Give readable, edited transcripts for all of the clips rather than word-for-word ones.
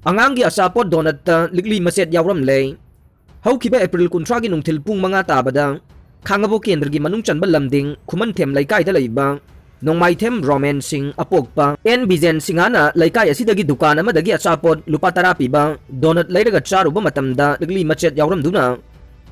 Anganggi Achapot donat Likli Machet Yaoramle Haukiba April kuntragi nungtil pung mga tabada Kangabo Kendragi manung chanba lamding Kumanthem laikay da laiba Nongmaithem romancing apogpa En bizen singana laikay asidagi dukana madagi Achapot lupa tarapi ba Donat lairaga charu ba matamda Likli Machet Yaoramduna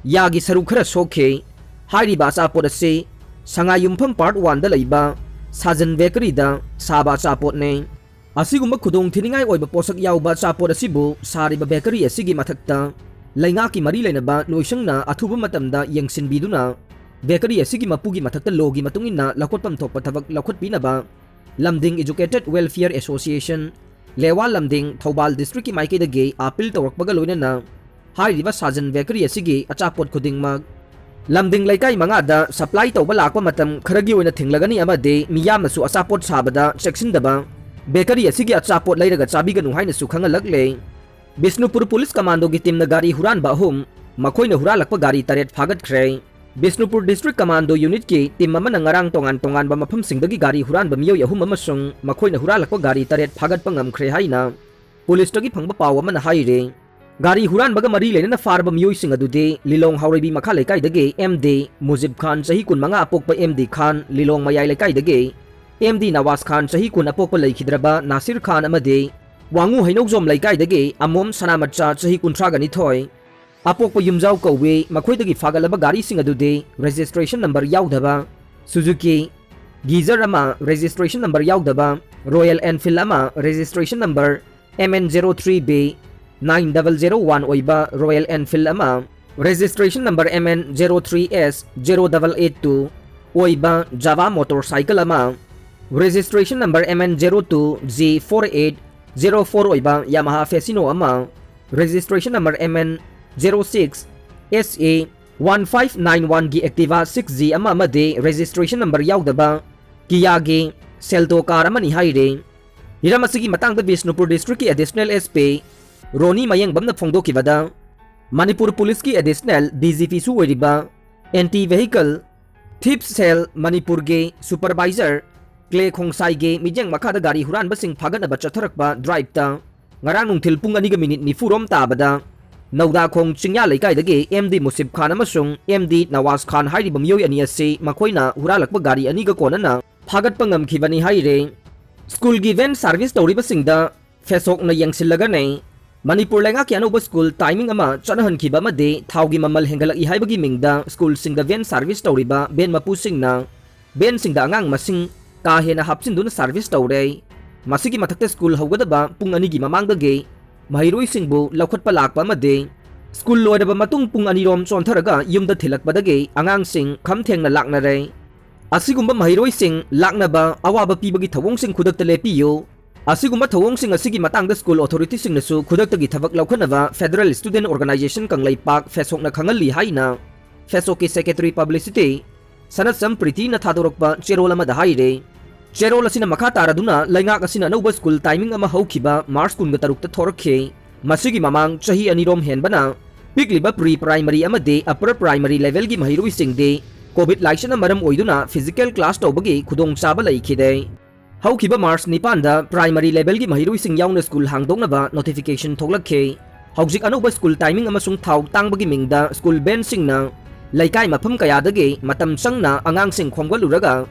Yagi sarukara sokhe Hairiba Achapot ase Sangayumpam part 1 da laiba Sajan Bakery da Saba Achapot ne Asigumba khudong thiningai oiba posak yauba Achapot asibu sariba bakery asigi mathakta laingaki mari lainaba loisangna athuba matamda yengsinbiduna bakery asigi mapugi mathakta logi matungina lakotpam thokpa thabak lakhot pinaba Lamding Educated Welfare Association Lewa Lamding Thobal District ki maike dage appeal tawrakpaga loinana hairiba Sajan Bakery asigi Achapot khudingmag Lamding laikai mangada supply tawba lakpa matam kharagi oina thinglagani amade miyamnasu Achapot sabada seksindaba Bakery asigi Achapot lairaga chabiganu haina su khangalakle Bisnupur Police Commando gi team na gari huran ba hum makoina huralakpa gari taret phagat khre Bisnupur District Commando Unit ki team amana ngarang tongan ba mafam singdagi gari huran ba miyoy ahum amasung makoina huralakpa gari taret phagat pangam khre haina Police tagi phangba paw amana haire gari huran baga mari lena farba miyoy sing adude Lilong Haurebi makha lekai dage MD Mujib Khan sahi kun manga apokpa MD Khan Lilong mayai lekai dage MD Nawaz Khan sahi kun apokpa laikhidraba Nasir Khan amade Wangu hainokjom laikai dage amom sanamacha sahi kuntragani thoi apokpa yumjau kowe makhoi fagalaba gari sing adude registration number yaudaba Suzuki Geyser ama registration number yaudaba Royal Enfield ama registration number MN03B 9001 oiba Royal Enfield ama registration number MN03S 0882 oiba Java motorcycle ama registration number MN02G4804 oiba Yamaha Fesino ama registration number MN06SA1591 gi Activa 6G ama amade registration number yaudaba Kia gi Selto car amani haire hiramasigi matangda Bisnupur District ki additional SP Roni Mayang bamna phongdokibada Manipur Police ki additional DGP su oiriba anti vehicle Thieves Cell Manipur ge supervisor Clay Khongsai ge mijang makada gari huran basing phagan aba chatharakpa drive ta ngarang nungthil pung 2 minute ni furom tabada Nauda khong chingya laikai dage MD Musib Khan amasung MD Nawaz Khan hairiba miyoy ani ase makoina huralakpa gari ani ga konana phagat pangam khibani haire school given service toriba singda fesok na yangsillaga nei Manipur lenga ki anoba school timing ama chanahan khiba made thaugi mamal hengalak i haibagi mingda school singda van service toriba ben mapu singna ben singda angang masing kahena hapsinduna service tawre masigi mathakte school haugadaba pung ani gi mamangda ge mahiroi singbu laukhat palakpa made school loidaba matung pung ani rom chontharaga yumda thilakpadage angang sing khamthengna lakna re asigumba mahiroi sing lakna ba awaba pibagi thawong sing khudakta lepiyo asigumba thawong sing asigi matangda school authority sing nasu khudakta gi thabak laukhanaba Federal Student Organization kanglai pak fesokna khangali haina fesok ki secretary publicity Sanat Sampriti na thadorokpa cherola ma haire Cherol asina makha taraduna laingak asina anoba school timing ama haukiba March 13 ta thorakhe masigi mamang chahi anirom henbana pikliba pre-primary amade upper primary level gi mahirui singde covid laisana maram oiduna physical class tawbagi khudong chaba laikhide haukiba March 9 da primary level gi mahirui sing yauna school hangdongnaba notification thoklakhe haujik anoba school timing amasung thau tangbagi mingda school ben singna laikai mafam kaya dage matam changna angang sing khongwaluraga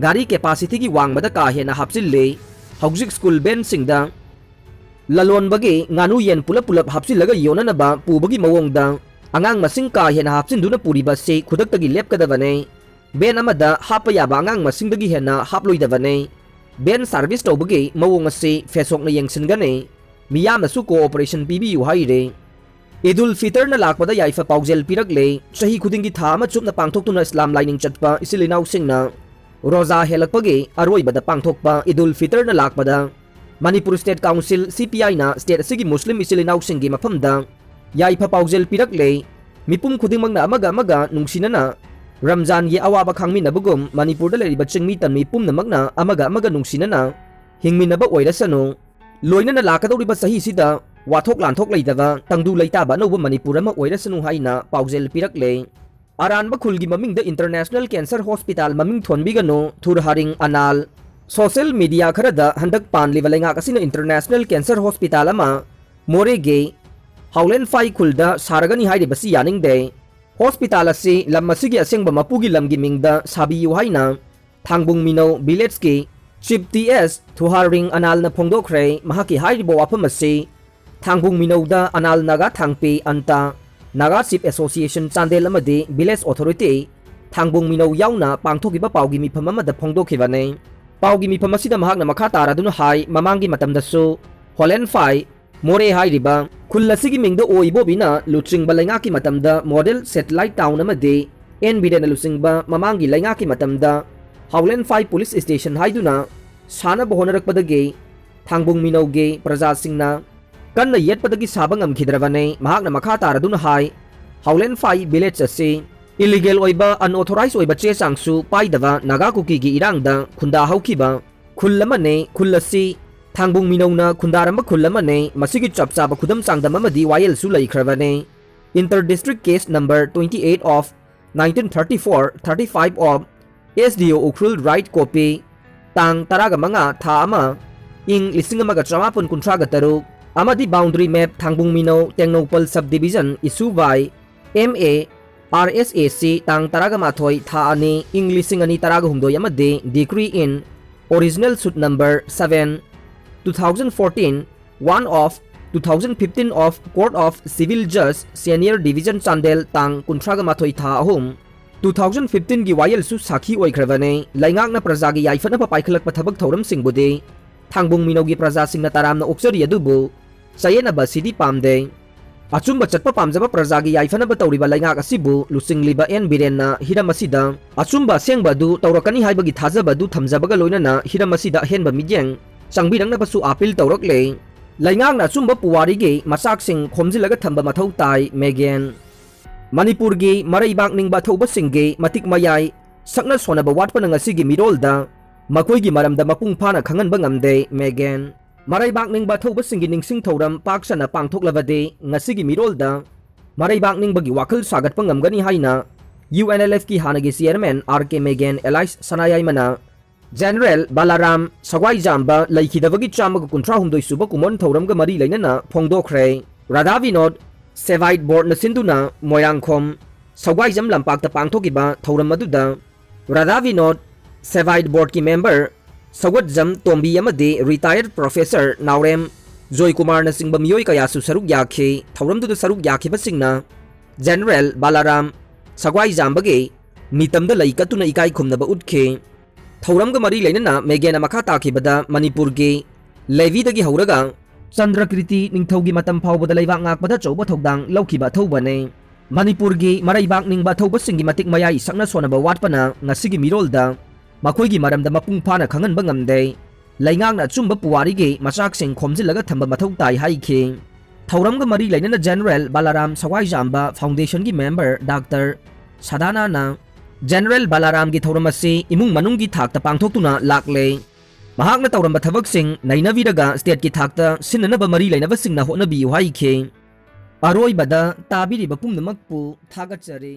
gari capacity gi wangbada ka hena hapsille haujik school ben singda lalon bagi nganu yen pulap hapsillaga yonana ba pubagi mawongda angang masing ka hena hapsinduna puriba se khudaktagi lepkadabane ben amada hapaya ba angang masing dagi hena haploidabane ben service tawbagi mawong ase fesok na yengsingane miyamna su cooperation PBU haire Idul Fitr na lakpada yaifa paugzel piragle sahi khudingi tha ma chupna pangthok tuna Islam lining chatpa isilinaw singna Roza helakpagi aroibada pangthokpa Idul Fitr na lakpada Manipur State Council CPI na state asigi Muslim isilinaw singgi maphamda yaifa paugzel pirakle mipum khudingmangna amaga nungsinana Ramzan gi awaba khangmin nabugum Manipur da leriba chingmi tan mipum na magna amaga nungsinana hingmin naba oirasano loina na lakadoriba sahi sida wathok lanthok leidaba tangdu leitaba no Manipur ama oirasano haina paugzel pirakle Aranba khulgi maming the International Cancer Hospital maming thonbigano thurharing anal social media kharada handak pan livalenga kasina International Cancer Hospital ama मोरेगे हाउलेन फाई खुलदा सारगनी हाइरिबसी यानिंगदे hospital असी लम असिगी असेंग मपुगी लमगी मिंगदा साबियु हाइना थांगबुंग मिनो विलेज की चीफ टीएस थुहारिंग अनाल न फोंदोखरे महाकी हाइरिबो वाफम असी थांगबुंग मिनोदा अनाल नागा थांगपी अंता नागा चीफ एसोसिएशन चांदेल अमदी विलेज अथॉरिटी थांगबुंग मिनो याउना पांगथोकिबा पाउगी मिफम अमदा फोंदोखिबने पाउगी मिफम असिदा महाकना मखा तारादुना हाई ममांगी मतमदसु होलेन फाई मोरे हाइरिबा खुल असिगी मिंगदा ओइबोबिना लुचिंगबा लैंगाकी मतमदा मॉडल सैटेलाइट टाउन अमदी एनबीडेना लुचिंगबा ममांगी लैंगाकी मतमदा हाउलेन फाई पुलिस स्टेशन हाइदुना सानब होनरकपदगे थांगबुंग मिनोगे प्रजासिंगना कन्न येटपदगी साबा ngamखिद्रबने महाकना मखा तारादुना हाई हाउलेन फाई विलेज असे इलीगल ओइबा अनऑथोराइज ओइबा चे सांगसु पाइदबा नागा कुकीगी इरांगदा खुंदा हौखिबा खुल्लमने खुल्लसी थांगबुंग मिनौना खुंदारंबा खुल्लमने मसिगी चपचाबा खुदम चांगदम अमदी वायलसु लैख्रबने inter district case number 28 of 1934-35 of SDO Ukhrul right copy तांग तरागा मंगा था अमा इंग लिसिंग अमगा चमापन कुंट्रागा तरुक अमदी बाउंड्री मैप थांगबुंग मिनो Tengnoupal sub division issue by MA RSAC तांग तरागा माथोई था अने इंग लिसिंग अनि तरागा हुमदोय अमदे decree in original suit number 7 2014 1 of 2015 of Court of Civil Judge Senior Division Chandel Tang Kuntraga Mathoi Tha Ahum 2015 gi wayel su sakhi oikhravane laingakna praja gi yaifana pa paikhalak pathabak thoram singbudi thangbung minogi praja singna taramna oksari adubu sayena ba sidi pamde achumba chatpa pamjaba praja gi yaifana ba tawriba laingak asibu lusingliba en birenna hiramasida achumba sengba du tawrakani haibagi thajaba du thamjabaga loinana hiramasida henba midyeng changbirangna basu appeal tawrakle laingakna achumba puwari gi machak sing khomjilaga thamba mathau tai megen Manipur gi maraibak ningba thauba singge matik mayai sakna sonaba watpana ngasigi mirolda makoigi maramda mapung phana khanganba ngamde megen maraibak ningba thauba singi ningsing thoram paksana pangthoklabade ngasigi mirolda maraibak ningbagi wakhal sagatpa ngamgani haina UNLF ki hanagi chairman RK Megen Elias Sanayai mana General Balaram Sagwai Jamba laikhidabagi chamaga kuntra humdoi suba kumon thoramga mari lainana phongdokhre Radha Vinod Sevite board na sinduna Moirangkhom Sagwai Jam lampak ta pangthokiba thoram aduda Radha Vinod Sevite board ki member Sagwat Jam Tombi amade retired professor Naurem Joy Kumar na singba miyoi kaya su saruk yakhe thoram du saruk yakhe ba singna General Balaram Sagwai Jambage mitamda laikatuna ikai khumna ba utkhe thoramga mari lainana megena makha takhibada Manipur ge Levi dagi hauraga Chandrakriti ningthaugi matam phawbada leibak ngakbada chawba thodang laukhiba thobane Manipur gi maraibak ningba thauba singi matik mayai sakna sonaba watpana ngasigi mirolda makoigi maramda mapung phana khanganba ngamde laingakna chumba puwari ge machak sing khomjilaga thamba mathau tai haikhe thoramga mari lainana General Balaram Sagwai Jamba Foundation gi member Dr. Sadana na General Balaram gi thoramasi imung manunggi thakta pangthoktuna lakle mahakna tawramba thabak sing nainaviraga state ki thakta sinanaba mari lainaba singna hotnabi haikhe aroi bada tabiri bapumnamakpu thagachare